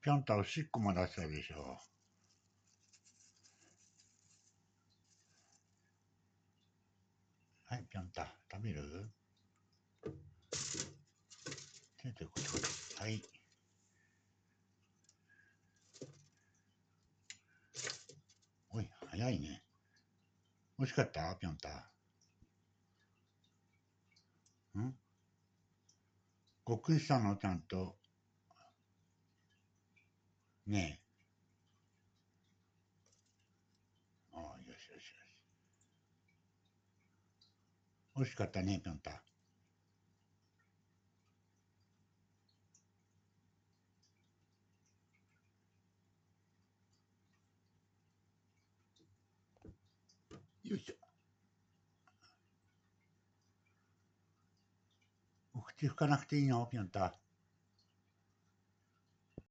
ぴょんたおしっこも出したでしょ。はい、ぴょんた、食べる？手でこっちこっち。はい。おい、早いね。美味しかったぴょんた。ん？ごっくりしたのちゃんと。ねえ。ああ、よしよしよし。美味しかったね、ぴょんた。よいしょ。お口拭かなくていいのぴょんた。